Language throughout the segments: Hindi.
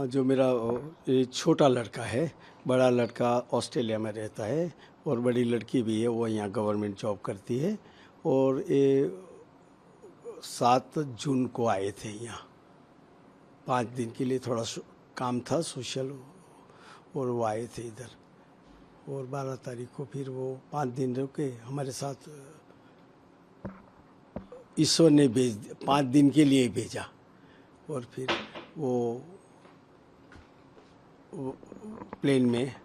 जो मेरा ये छोटा लड़का है, बड़ा लड़का ऑस्ट्रेलिया में रहता है और बड़ी लड़की भी है, वो यहाँ गवर्नमेंट जॉब करती है। और ये 7 जून को आए थे यहाँ 5 दिन के लिए, थोड़ा काम था सोशल, और वो आए थे इधर। और 12 तारीख को फिर वो 5 दिन रुके हमारे साथ। ईश्वर ने 5 दिन के लिए भेजा। और फिर वो प्लेन में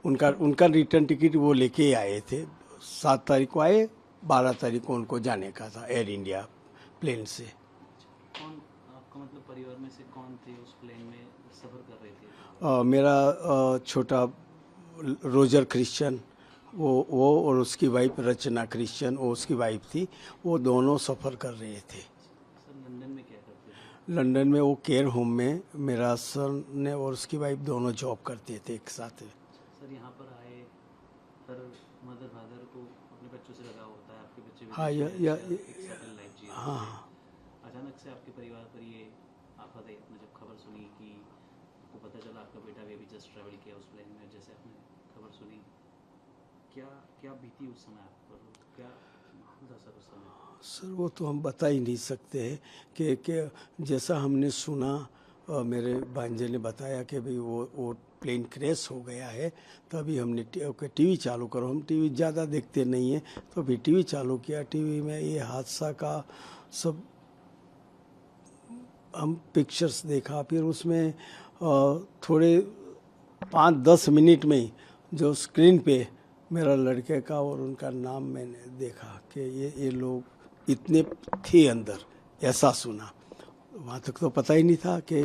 उनका रिटर्न टिकट वो लेके आए थे। 7 तारीख को आए, 12 तारीख को उनको जाने का था एयर इंडिया प्लेन से। कौन आपका मतलब परिवार में से कौन थे उस प्लेन में सफ़र कर रहे थे? मेरा छोटा रोजर क्रिश्चियन, वो और उसकी वाइफ रचना क्रिश्चियन, वो उसकी वाइफ थी, वो दोनों सफ़र कर रहे थे। सर लंदन में क्या करते थे? लंदन में वो केयर होम में मेरा सन ने और उसकी वाइफ दोनों जॉब करते थे एक साथ। सर यहाँ पर आए, पर मदर फादर को अपने बच्चों से लगाव होता है, आपके बच्चे भी हाँ, सेटल लाइफ जी। हाँ। अचानक से आपके परिवार पर ये आफत आई, आपने जब खबर सुनी कि आपको पता चला आपका बेटा भी अभी जस्ट ट्रैवल किया उस प्लेन में, जैसे आपने खबर सुनी, क्या क्या बीती उस समय आप पर, क्या माहौल था सर उस समय? सर वो तो हम बता ही नहीं सकते कि जैसा हमने सुना, मेरे भांजे ने बताया कि भाई वो प्लेन क्रैश हो गया है, तभी हमने टीवी चालू करो। हम टीवी ज़्यादा देखते नहीं हैं, तो फिर टीवी चालू किया। टीवी में ये हादसा का सब हम पिक्चर्स देखा। फिर उसमें थोड़े 5-10 मिनट में ही जो स्क्रीन पे मेरा लड़के का और उनका नाम मैंने देखा कि ये लोग इतने थे अंदर, ऐसा सुना। वहाँ तक तो पता ही नहीं था कि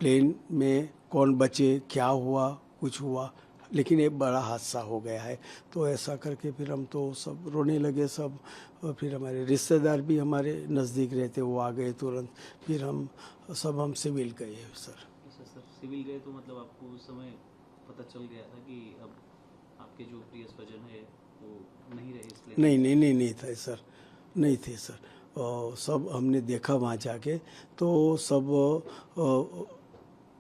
प्लेन में कौन बचे, क्या हुआ, कुछ हुआ, लेकिन एक बड़ा हादसा हो गया है। तो ऐसा करके फिर हम तो सब रोने लगे सब। और फिर हमारे रिश्तेदार भी हमारे नज़दीक रहते, वो आ गए तुरंत। फिर हम सिविल गए सर। सर सिविल गए तो मतलब आपको उस समय पता चल गया था कि अब आपके जो प्रिय स्वजन है वो नहीं रहे इसलिए? नहीं था सर, नहीं थे सर। सब हमने देखा वहाँ जाके, तो सब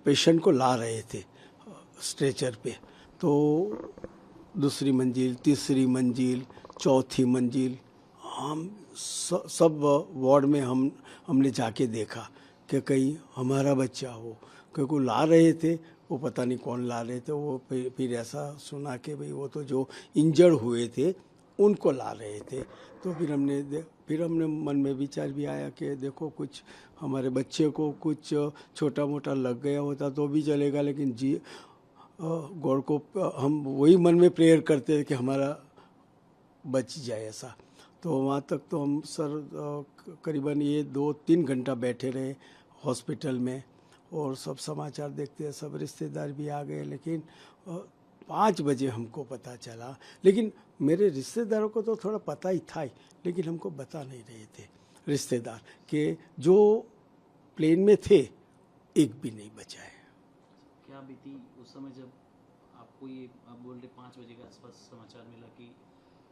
पेशेंट को ला रहे थे स्ट्रेचर पे। तो दूसरी मंजिल, तीसरी मंजिल, चौथी मंजिल, हम सब वार्ड में हमने जाके देखा कि कहीं हमारा बच्चा हो। क्योंकि ला रहे थे, वो पता नहीं कौन ला रहे थे। वो फिर ऐसा सुना कि भाई वो तो जो इंजर्ड हुए थे उनको ला रहे थे। तो फिर हमने मन में विचार भी आया कि देखो कुछ हमारे बच्चे को कुछ छोटा मोटा लग गया होता तो भी चलेगा, लेकिन गॉड को हम वही मन में प्रेयर करते थे कि हमारा बच जाए ऐसा। तो वहाँ तक तो हम सर करीबन ये 2-3 घंटा बैठे रहे हॉस्पिटल में, और सब समाचार देखते हैं, सब रिश्तेदार भी आ गए। लेकिन 5 बजे हमको पता चला। लेकिन मेरे रिश्तेदारों को तो थोड़ा पता ही था ही, लेकिन हमको बता नहीं रहे थे रिश्तेदार कि जो प्लेन में थे एक भी नहीं बचा है। क्या बीती उस समय जब आपको ये, आप बोल रहे 5 बजे के आसपास समाचार मिला कि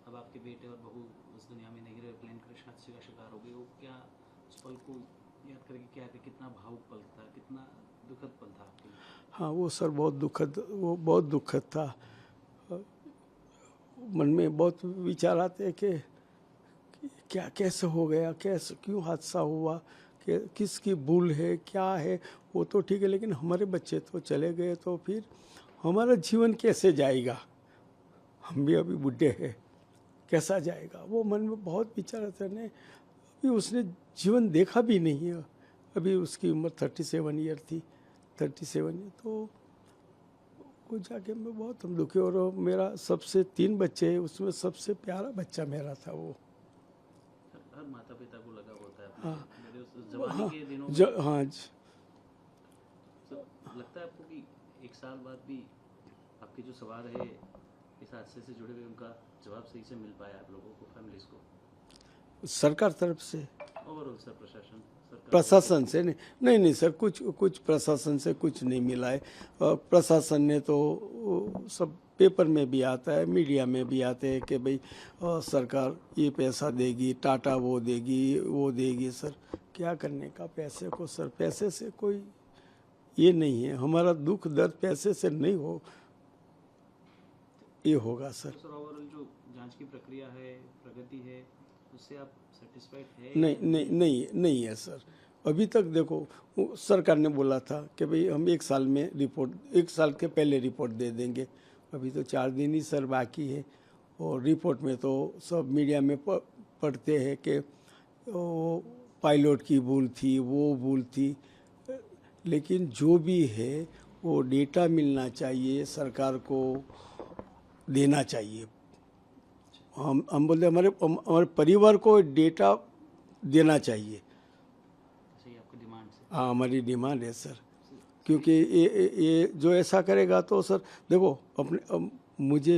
अब आपके बेटे और बहू उस दुनिया में नहीं रहे, प्लेन क्रैश हादसे का शिकार हो गए, वो क्या उस पल को याद करके क्या कि कितना भावुक पल था, कितना दुखद पल था आपके लिए? हाँ वो सर बहुत दुखद था। मन में बहुत विचार आते हैं कि क्या कैसे हो गया, कैसे क्यों हादसा हुआ, कि किसकी भूल है, क्या है। वो तो ठीक है, लेकिन हमारे बच्चे तो चले गए, तो फिर हमारा जीवन कैसे जाएगा? हम भी अभी बुढ़े हैं, कैसा जाएगा? वो मन में बहुत विचार आते हैं। अभी उसने जीवन देखा भी नहीं है, अभी उसकी उम्र 37 ईयर थी, 37 ईयर। तो वो जाके मैं बहुत हम दुखी। और मेरा सबसे 3 बच्चे हैं, उसमें सबसे प्यारा बच्चा मेरा था वो। हर माता पिता को लगा होता है हाँ, मेरे उस जवानी के दिनों में। हाँ तो लगता है आपको कि 1 साल बाद भी आपके जो सवाल है इस हादसे से जुड़े हुए, उनका जवाब सही से मिल पाया आप लोगों को, फैमिलीज को? सरकार तरफ से, ओवरऑल सर प्रशासन से नहीं सर, कुछ प्रशासन से कुछ नहीं मिला है। प्रशासन ने तो सब पेपर में भी आता है, मीडिया में भी आते हैं कि भाई सरकार ये पैसा देगी, टाटा वो देगी। सर क्या करने का पैसे को? सर पैसे से कोई ये नहीं है। हमारा दुख दर्द पैसे से नहीं हो, ये होगा सर। सर ओवरऑल जो जांच की प्रक्रिया है, प्रगति है, उससे आप सेटिस्फाइड है? नहीं है सर। अभी तक देखो, सरकार ने बोला था कि भाई हम 1 साल में रिपोर्ट, 1 साल के पहले रिपोर्ट दे देंगे। अभी तो 4 दिन ही सर बाकी है, और रिपोर्ट में तो सब मीडिया में पढ़ते हैं कि वो पायलट की भूल थी, वो भूल थी। लेकिन जो भी है वो डेटा मिलना चाहिए, सरकार को देना चाहिए। हम बोलते हमारे परिवार को डेटा देना चाहिए। अच्छा, ये आपकी डिमांड से? हाँ, हमारी डिमांड है सर। क्योंकि ये जो ऐसा करेगा तो सर देखो,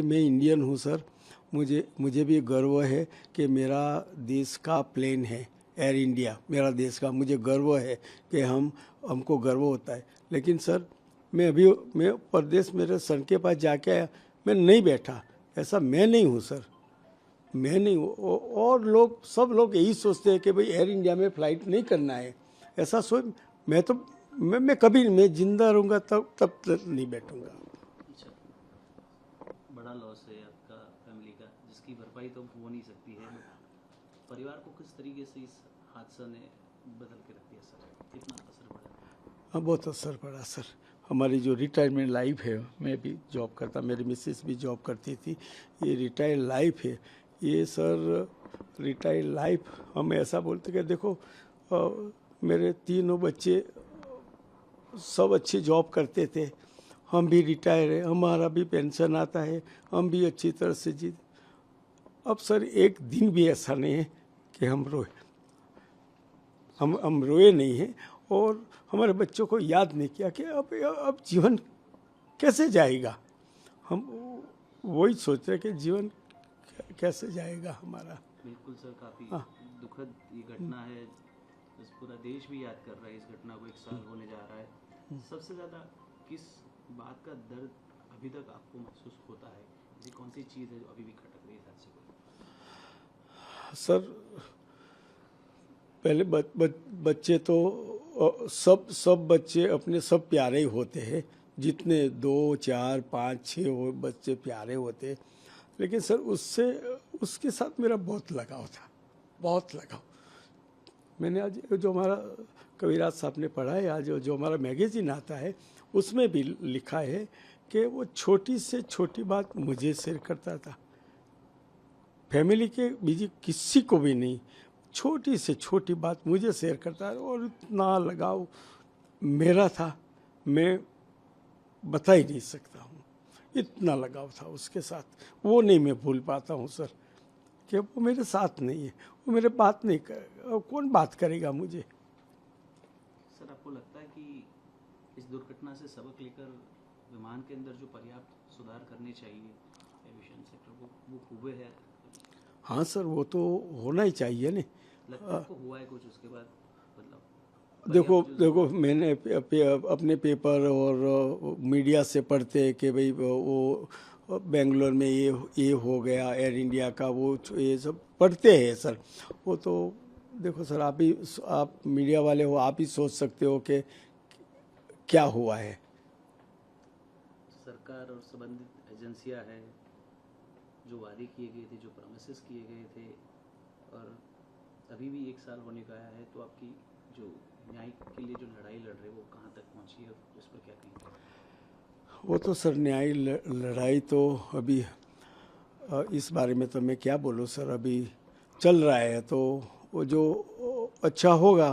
मैं इंडियन हूँ सर। मुझे भी गर्व है कि मेरा देश का प्लेन है, एयर इंडिया मेरा देश का। मुझे गर्व है कि हमको गर्व होता है। लेकिन सर मैं परदेश मेरे सन के पास जाके आया, मैं नहीं बैठा। ऐसा मैं नहीं हूँ सर, मैं नहीं हूँ। और सब लोग यही सोचते हैं कि भाई एयर इंडिया में फ़्लाइट नहीं करना है। ऐसा सोच मैं कभी, मैं जिंदा रहूँगा तब तक नहीं बैठूँगा। अच्छा, बड़ा लॉस है आपका फैमिली का, जिसकी भरपाई तो हो नहीं सकती है। परिवार को किस तरीके से इस हादसा ने बदल के रख दिया सर? कितना असर पड़ा? हाँ, बहुत असर पड़ा सर। हमारी जो रिटायरमेंट लाइफ है, मैं भी जॉब करता, मेरी मिसेस भी जॉब करती थी। ये रिटायर लाइफ है, ये सर रिटायर लाइफ हम ऐसा बोलते कि देखो, मेरे 3 बच्चे सब अच्छी जॉब करते थे, हम भी रिटायर है, हमारा भी पेंशन आता है, हम भी अच्छी तरह से जी। अब सर एक दिन भी ऐसा नहीं है कि हम रोए, हम रोए नहीं हैं। और हमारे बच्चों को याद नहीं किया कि अब जीवन कैसे जाएगा। हम वही सोच रहे कि जीवन कैसे जाएगा हमारा। बिल्कुल सर, काफ़ी हाँ। दुखद ये घटना है। इस पूरा देश भी याद कर रहा है इस घटना को, 1 साल होने जा रहा है। सबसे ज़्यादा किस बात का दर्द अभी तक आपको महसूस होता है? ये कौन सी चीज़ है जो अभी भी खटक रही है हादसे को? सर पहले बच्चे तो सब बच्चे अपने सब प्यारे ही होते हैं। जितने 2, 4, 5, 6 वो बच्चे प्यारे होते हैं। लेकिन सर उसके साथ मेरा बहुत लगाव था, बहुत लगाव। मैंने आज जो हमारा कविराज साहब ने पढ़ा है, आज जो हमारा मैगजीन आता है, उसमें भी लिखा है कि वो छोटी से छोटी बात मुझे शेयर करता था, फैमिली के बीच किसी को भी नहीं। छोटी से छोटी बात मुझे शेयर करता है, और इतना लगाव मेरा था, मैं बता ही नहीं सकता हूँ। इतना लगाव था उसके साथ, वो नहीं मैं भूल पाता हूँ सर। कि वो मेरे साथ नहीं है, वो मेरे बात नहीं करेगा, कौन बात करेगा मुझे। सर, आपको लगता है कि इस दुर्घटना से सबक लेकर विमान के अंदर जो पर्याप्त सुधार करने चाहिए एविएशन सेक्टर को, वो हुए हैं? हाँ सर, वो तो होना ही चाहिए ना। लगता है आपको हुआ है कुछ उसके बाद? मतलब देखो मैंने अपने पेपर और मीडिया से पढ़ते हैं कि भाई वो बेंगलोर में ये हो गया एयर इंडिया का, वो ये सब पढ़ते हैं सर। वो तो देखो सर, आप मीडिया वाले हो, आप ही सोच सकते हो कि क्या हुआ है। सरकार और संबंधित एजेंसियां हैं, जो वादे किए गए थे, जो प्रॉमिसेस किए गए थे, और अभी भी 1 साल होने का आया है, तो आपकी जो न्याय के लिए जो लड़ाई लड़ रहे हैं वो कहाँ तक पहुँची है, उस पर क्या कहेंगे? वो तो सर न्याय लड़ाई तो अभी इस बारे में तो मैं क्या बोलूँ सर, अभी चल रहा है। तो वो जो अच्छा होगा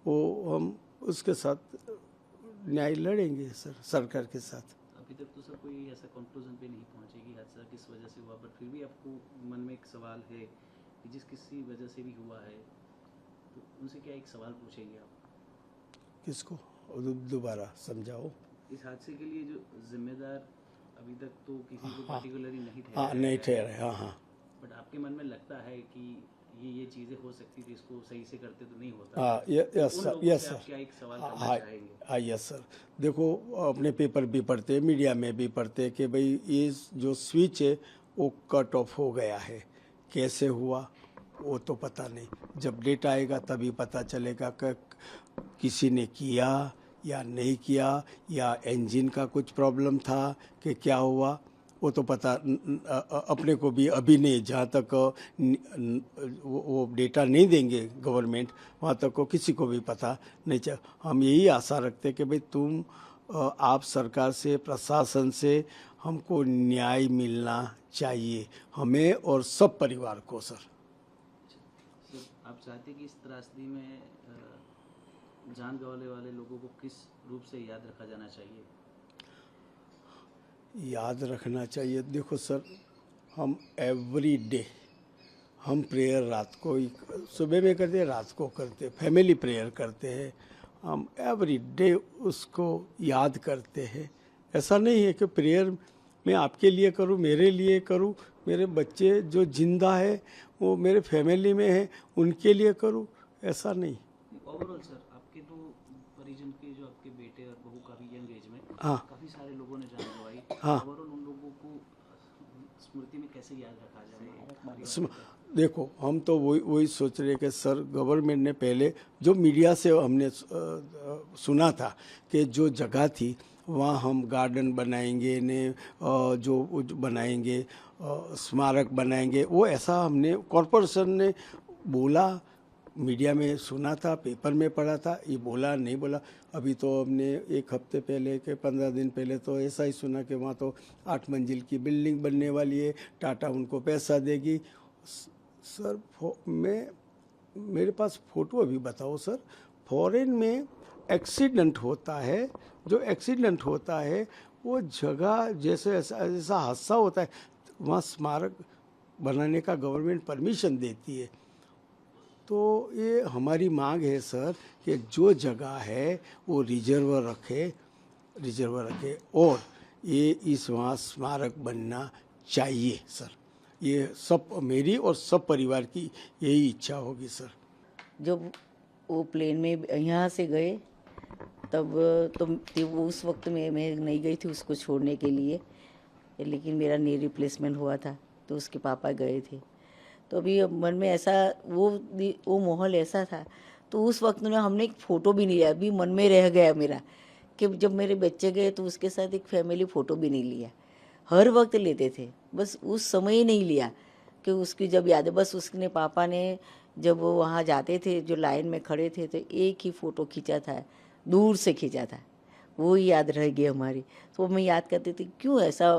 वो हम उसके साथ न्याय लड़ेंगे सर, सरकार के साथ। अभी तक तो सर कोई ऐसा कंक्लूजन पे नहीं पहुंचे कि हादसा किस वजह से हुआ, बट फिर भी आपको मन में एक सवाल है कि जिस किसी वजह से भी हुआ है, तो उनसे क्या एक सवाल पूछेंगे आप? किसको? दोबारा समझाओ। इस हादसे के लिए जो जिम्मेदार अभी तक तो किसी को हाँ। पर्टिकुलरली नहीं हाँ, नहीं ठहरा। हाँ हाँ, बट आपके मन में लगता है कि ये चीज़ें हो सकती थी, इसको सही से करते तो नहीं होता? हाँ, यस उन सर, लोगों यस से सर। आप क्या एक सवाल करना हाँ चाहेंगे? हाँ, यस सर। देखो, अपने पेपर भी पढ़ते, मीडिया में भी पढ़ते कि भाई ये जो स्विच है वो कट ऑफ हो गया है। कैसे हुआ वो तो पता नहीं, जब डेट आएगा तभी पता चलेगा कि किसी ने किया या नहीं किया, या इंजन का कुछ प्रॉब्लम था कि क्या हुआ, वो तो पता अपने को भी अभी नहीं, जहाँ तक वो डेटा नहीं देंगे गवर्नमेंट, वहाँ तक को किसी को भी पता नहीं चल। हम यही आशा रखते कि भाई आप सरकार से, प्रशासन से हमको न्याय मिलना चाहिए, हमें और सब परिवार को सर। सर, आप चाहते कि इस त्रासदी में जान गंवाने वाले लोगों को किस रूप से याद रखा जाना चाहिए? याद रखना चाहिए, देखो सर, हम एवरी डे हम प्रेयर रात को ही, सुबह में करते हैं, रात को करते हैं, फैमिली प्रेयर करते हैं, हम एवरी डे उसको याद करते हैं। ऐसा नहीं है कि प्रेयर मैं आपके लिए करूं, मेरे लिए करूं, मेरे बच्चे जो जिंदा है वो मेरे फैमिली में है उनके लिए करूं, ऐसा नहीं। ओवरऑल सर, आपके तो परिजन के जो आपके बेटे और बहू काफ़ी यंग एज में हाँ काफ़ी सारे लोगों ने जान गंवाई, हाँ। ओवरऑल उन लोगों को स्मृति में कैसे याद रखा जाए? देखो, हम तो वही सोच रहे कि सर गवर्नमेंट ने पहले जो मीडिया से हमने सुना था कि जो जगह थी वहाँ हम गार्डन बनाएंगे ने, जो बनाएंगे, स्मारक बनाएंगे, वो ऐसा हमने कॉरपोरेशन ने बोला, मीडिया में सुना था, पेपर में पढ़ा था, ये बोला नहीं बोला। अभी तो हमने 1 हफ्ते पहले के 15 दिन पहले तो ऐसा ही सुना कि वहाँ तो 8 मंजिल की बिल्डिंग बनने वाली है, टाटा उनको पैसा देगी। सर मेरे पास फ़ोटो अभी बताओ सर, फॉरेन में एक्सीडेंट होता है, जो एक्सीडेंट होता है वो जगह जैसे ऐसा हादसा होता है वहाँ स्मारक बनाने का गवर्नमेंट परमिशन देती है। तो ये हमारी मांग है सर कि जो जगह है वो रिजर्व रखे और ये इस वहाँ स्मारक बनना चाहिए सर। ये सब मेरी और सब परिवार की यही इच्छा होगी सर। जब वो प्लेन में यहाँ से गए तब तो उस वक्त में मैं नहीं गई थी उसको छोड़ने के लिए, लेकिन मेरा नी रिप्लेसमेंट हुआ था तो उसके पापा गए थे। तो अभी मन में ऐसा वो माहौल ऐसा था, तो उस वक्त में हमने एक फ़ोटो भी नहीं लिया, अभी मन में रह गया मेरा कि जब मेरे बच्चे गए तो उसके साथ एक फैमिली फ़ोटो भी नहीं लिया। हर वक्त लेते थे, बस उस समय ही नहीं लिया कि उसकी जब याद है, बस उसने पापा ने जब वो वहाँ जाते थे जो लाइन में खड़े थे तो एक ही फ़ोटो खींचा था, दूर से खींचा था, वो ही याद रह गई हमारी। तो मैं याद करती थी क्यों ऐसा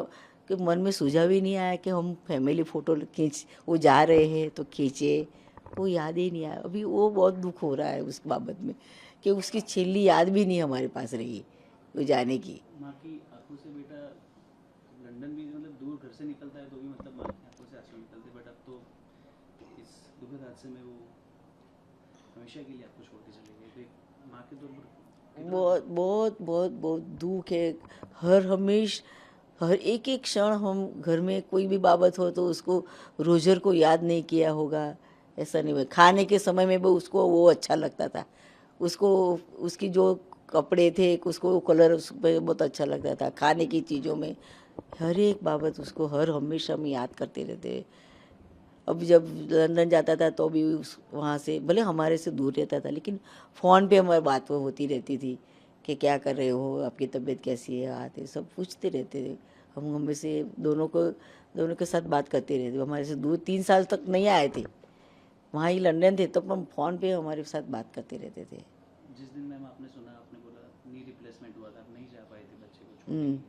कि मन में सूझा भी नहीं आया कि हम फैमिली फ़ोटो खींच, वो जा रहे हैं तो खींचे, वो याद ही नहीं आया। अभी वो बहुत दुख हो रहा है उस बाबत में कि उसकी छिल्ली याद भी नहीं हमारे पास रही वो जाने की। माँ की आंखों से बेटा लंदन भी मतलब दूर घर से निकलता है तो भी मतलब माँ की आंखों से आंसू निकलते, बट अब तो इस दुखद हादसे में वो हमेशा के लिए आपको छोड़ के चले गए, तो एक माँ के तौर पर बहुत बहुत बहुत बहुत दुख है। हर एक एक क्षण हम घर में कोई भी बाबत हो तो उसको रोजर को याद नहीं किया होगा, ऐसा नहीं हुआ। खाने के समय में भी उसको वो अच्छा लगता था, उसको उसकी जो कपड़े थे उसको वो कलर उस पर बहुत अच्छा लगता था। खाने की चीज़ों में हर एक बाबत उसको हमेशा हम याद करते रहते। अब जब लंदन जाता था तो भी वहाँ से भले हमारे से दूर रहता था लेकिन फ़ोन पे हमारी बात वो होती रहती थी कि क्या कर रहे हो, आपकी तबीयत कैसी है, आते सब पूछते रहते थे। हम हमें से दोनों के साथ बात करते रहते। हमारे से 2-3 साल तक नहीं आए थे, वहाँ ही लंदन थे, तो हम फ़ोन पे हमारे साथ बात करते रहते थे। जिस दिन मैम आपने सुना, आपने बोला नी रिप्लेसमेंट हुआ था, आप नहीं जा पाए थे बच्चे को छोड़ने के लिए,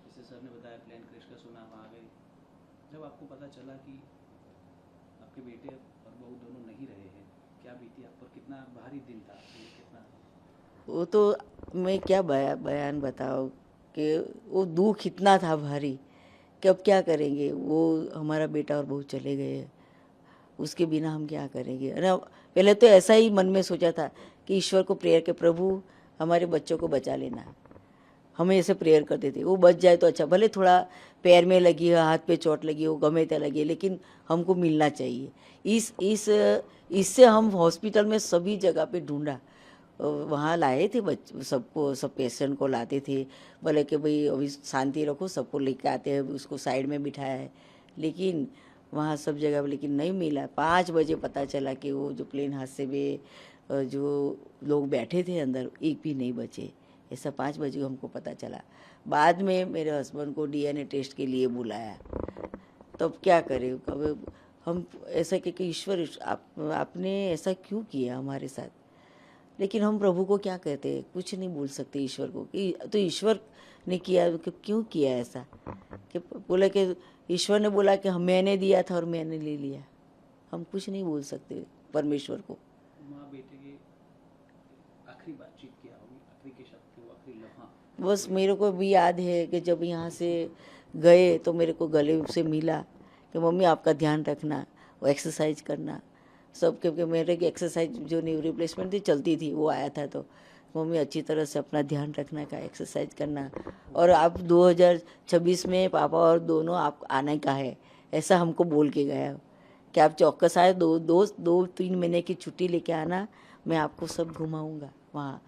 जैसे सर ने बताया प्लेन क्रैश का सुना, वहाँ गए, जब आपको पता चला कि आपके बेटे और बहू दोनों नहीं रहे हैं, क्या बीती आप पर? कितना भारी दिन था आपके लिए? कितना वो तो मैं क्या बयान बताऊँ कि वो दुख इतना था भारी कि अब क्या करेंगे। वो हमारा बेटा और बहू चले गए, उसके बिना हम क्या करेंगे ना। पहले तो ऐसा ही मन में सोचा था कि ईश्वर को प्रेयर के, प्रभु हमारे बच्चों को बचा लेना। हमें ऐसे प्रेयर करते थे वो बच जाए तो अच्छा, भले थोड़ा पैर में लगी हो, हाथ पे चोट लगी हो, गमे त्या लगी, लेकिन हमको मिलना चाहिए। इससे हम हॉस्पिटल में सभी जगह पे ढूंढा, वहाँ लाए थे सबको, सब पेशेंट को लाते थे, बोले कि भाई अभी शांति रखो, सबको लेके आते हैं, उसको साइड में बिठाया है, लेकिन वहाँ सब जगह लेकिन नहीं मिला। 5 बजे पता चला कि वो जो प्लेन हादसे में जो लोग बैठे थे अंदर एक भी नहीं बचे। ऐसा 5 बजे हमको पता चला। बाद में मेरे हस्बैंड को डीएनए टेस्ट के लिए बुलाया। तब क्या करें, अब हम ऐसा कि ईश्वर आपने ऐसा क्यों किया हमारे साथ। लेकिन हम प्रभु को क्या कहते हैं, कुछ नहीं बोल सकते ईश्वर को कि तो ईश्वर ने किया कि क्यों किया ऐसा, कि बोला कि ईश्वर ने बोला कि मैंने दिया था और मैंने ले लिया। हम कुछ नहीं बोल सकते परमेश्वर को। माँ बेटे की आखिरी बातचीत क्या होगी, आखिरी के शब्द थे वो, आखिरी लम्हा? बस मेरे को भी याद है कि जब यहाँ से गए तो मेरे को गले से मिला कि मम्मी आपका ध्यान रखना, वो एक्सरसाइज करना सब, क्योंकि मेरे की एक्सरसाइज जो न्यू रिप्लेसमेंट थी चलती थी, वो आया था तो मम्मी अच्छी तरह से अपना ध्यान रखना का, एक्सरसाइज करना। और आप 2026 में पापा और दोनों आप आने का है, ऐसा हमको बोल के गया कि आप चौकस आए, 2-3 महीने की छुट्टी लेके आना, मैं आपको सब घुमाऊँगा। वहाँ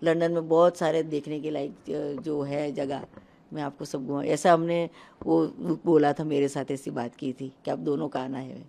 लंदन में बहुत सारे देखने के लायक जो है जगह, मैं आपको सब घुमा, ऐसा हमने वो बोला था, मेरे साथ ऐसी बात की थी कि आप दोनों का आना है।